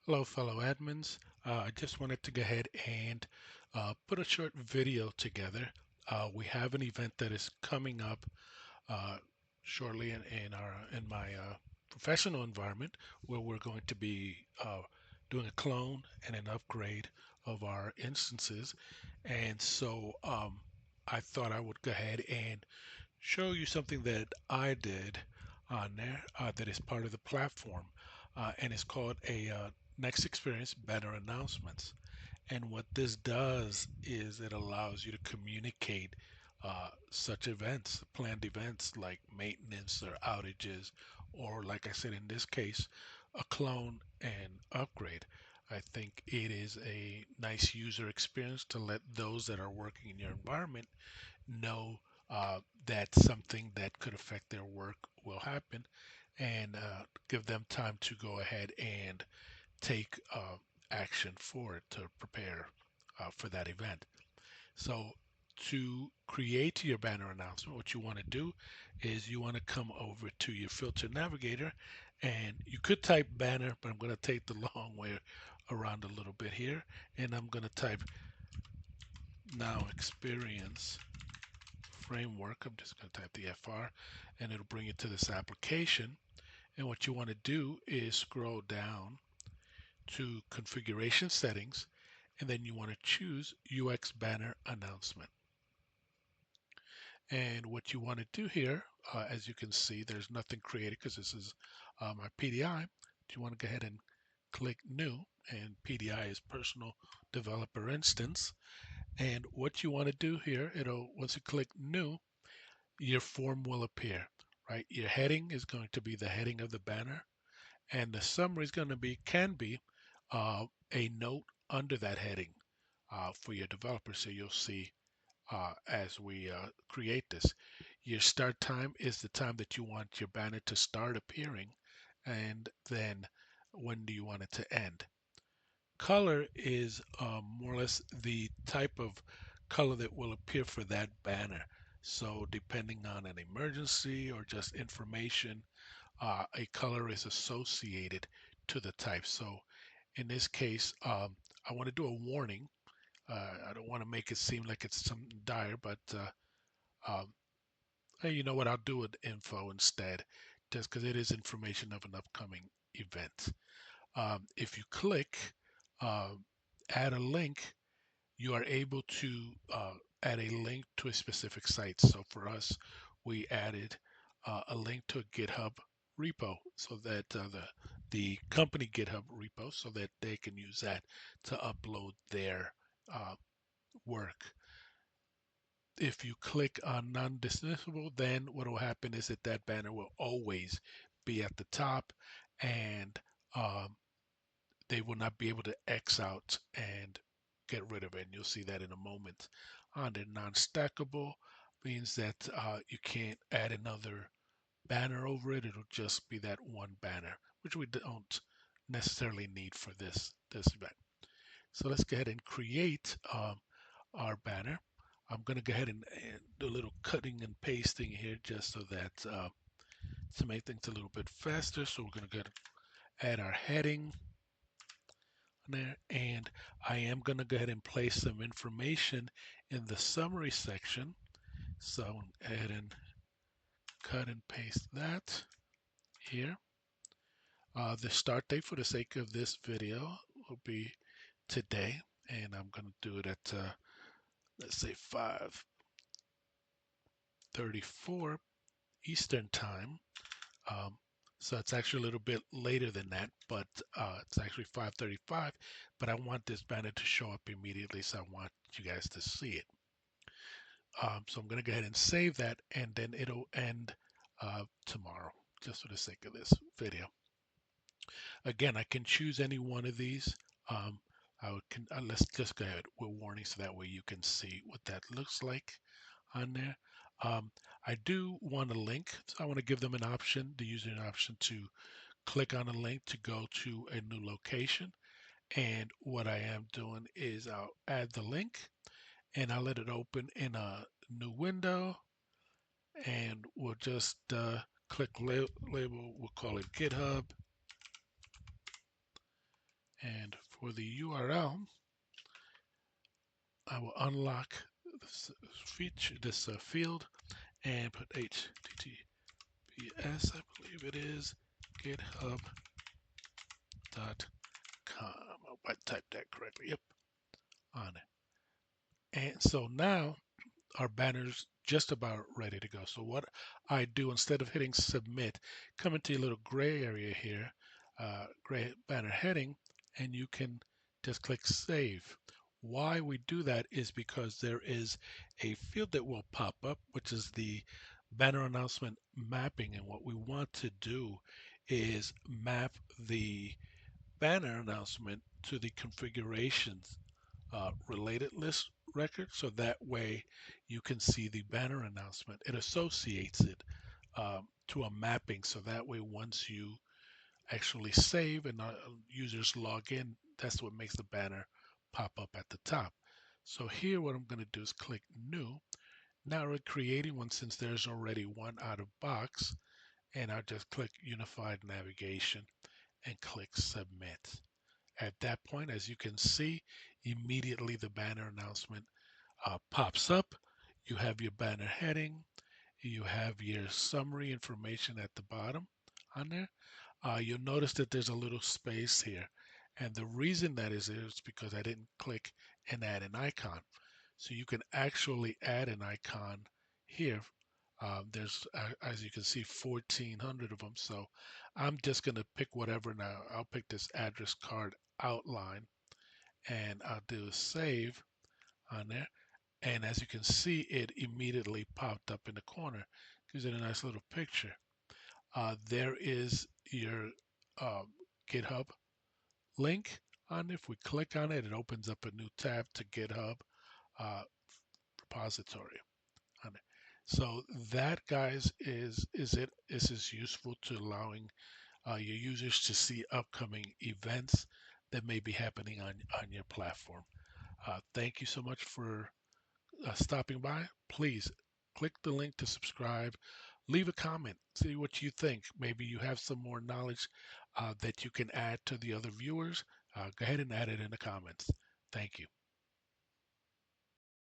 Hello, fellow admins. I just wanted to go ahead and put a short video together. We have an event that is coming up uh, shortly in my professional environment where we're going to be doing a clone and an upgrade of our instances. And so I thought I would go ahead and show you something that I did on there that is part of the platform, and it's called a Next Experience Banner Announcements. And what this does is it allows you to communicate such events, planned events like maintenance or outages, or like I said in this case, a clone and upgrade. I think it is a nice user experience to let those that are working in your environment know that something that could affect their work will happen, and give them time to go ahead and take action for it to prepare for that event. So to create your banner announcement, what you want to do is you want to come over to your filter navigator, and you could type banner, but I'm going to take the long way around a little bit here, and I'm going to type now experience framework. I'm just going to type the FR, and it'll bring you to this application. And what you want to do is scroll down to configuration settings, and then you want to choose UX banner announcement. And what you want to do here, as you can see, there's nothing created because this is my PDI. You want to go ahead and click new, and PDI is personal developer instance. And what you want to do here, once you click new, your form will appear, right? Your heading is going to be the heading of the banner, and the summary is going to be a note under that heading for your developer. So you'll see as we create this. Your start time is the time that you want your banner to start appearing, and then when do you want it to end. Color is more or less the type of color that will appear for that banner. So depending on an emergency or just information, a color is associated to the type. So in this case, I want to do a warning. I don't want to make it seem like it's something dire, but hey, you know what? I'll do it info instead, just because it is information of an upcoming event. If you click uh, add a link, you are able to add a link to a specific site. So for us, we added a link to a GitHub repo so that the company GitHub repo so that they can use that to upload their uh, work. If you click on non-dismissible, then what will happen is that that banner will always be at the top, and um, they will not be able to X out and get rid of it. And you'll see that in a moment. Under non-stackable means that you can't add another banner over it. It'll just be that one banner, which we don't necessarily need for this event. So let's go ahead and create our banner. I'm going to go ahead and do a little cutting and pasting here just so that to make things a little bit faster. So we're going to go add our heading there, and I am going to go ahead and place some information in the summary section. So go ahead and cut and paste that here. The start date for the sake of this video will be today, and I'm going to do it at let's say 5:34 Eastern time. Um, so it's actually a little bit later than that, but it's actually 5:35. But I want this banner to show up immediately, so I want you guys to see it. So I'm going to go ahead and save that, and then it'll end tomorrow, just for the sake of this video. Again, I can choose any one of these. Um, let's just go ahead with warning so that way you can see what that looks like on there. Um, I do want a link, so I want to give them an option, the user an option to click on a link to go to a new location. And what I am doing is I'll add the link, and I'll let it open in a new window, and we'll just click label, we'll call it GitHub, And for the URL, I will unlock this feature, this field, and put HTTPS, I believe it is, github.com. I hope I typed that correctly. Yep, on it. And so now our banner's just about ready to go. So what I do, instead of hitting submit, come into your little gray area here, gray banner heading, and you can just click save. Why we do that is because there is a field that will pop up, which is the banner announcement mapping. And what we want to do is map the banner announcement to the configurations related list record, so that way you can see the banner announcement. It associates it to a mapping, so that way once you actually save and users log in, that's what makes the banner pop up at the top. So here what I'm going to do is click new. Now we're creating one since there's already one out of box, and I'll just click unified navigation and click submit. At that point, as you can see, immediately the banner announcement pops up. You have your banner heading. You have your summary information at the bottom on there. You'll notice that there's a little space here. And the reason that is because I didn't click and add an icon. So you can actually add an icon here. There's, as you can see, 1,400 of them. So I'm just going to pick whatever now. I'll pick this address card outline, and I'll do a save on there. And as you can see, it immediately popped up in the corner. Gives it a nice little picture. There is your uh, GitHub link on. If we click on it, it opens up a new tab to GitHub uh, repository on it. So that, guys, is it. This is useful to allowing your users to see upcoming events that may be happening on your platform. Thank you so much for stopping by. Please click the link to subscribe. Leave a comment. See what you think. Maybe you have some more knowledge that you can add to the other viewers. Go ahead and add it in the comments. Thank you.